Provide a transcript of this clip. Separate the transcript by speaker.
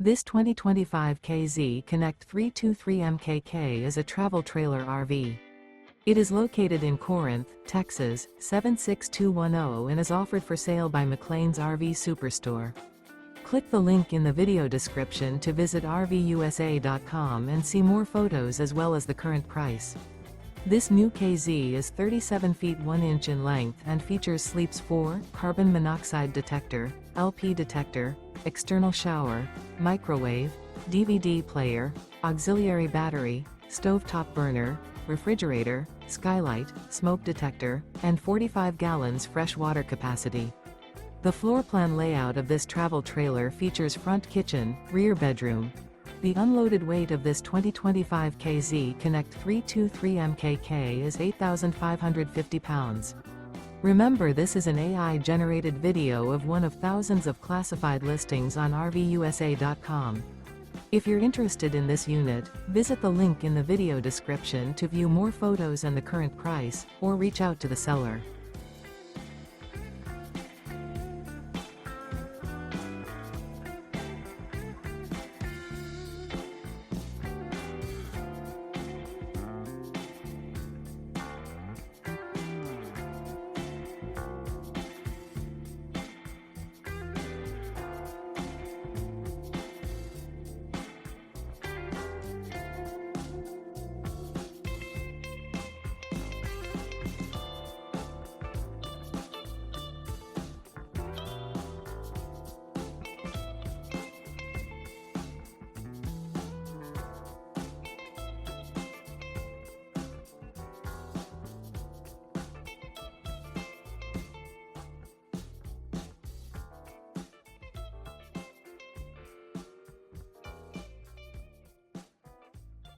Speaker 1: This 2025 KZ Connect 323 MKK is a travel trailer RV. It is located in Corinth, Texas, 76210 and is offered for sale by McClain's RV Superstore. Click the link in the video description to visit RVUSA.com and see more photos as well as the current price. This new KZ is 37 feet 1 inch in length and features sleeps 4, carbon monoxide detector, LP detector, external shower, microwave, DVD player, auxiliary battery, stovetop burner, refrigerator, skylight, smoke detector, and 45 gallons fresh water capacity. The floor plan layout of this travel trailer features front kitchen, rear bedroom. The unloaded weight of this 2025 KZ Connect 323 MKK is 8,550 pounds. Remember, this is an AI-generated video of one of thousands of classified listings on RVUSA.com. If you're interested in this unit, visit the link in the video description to view more photos and the current price, or reach out to the seller.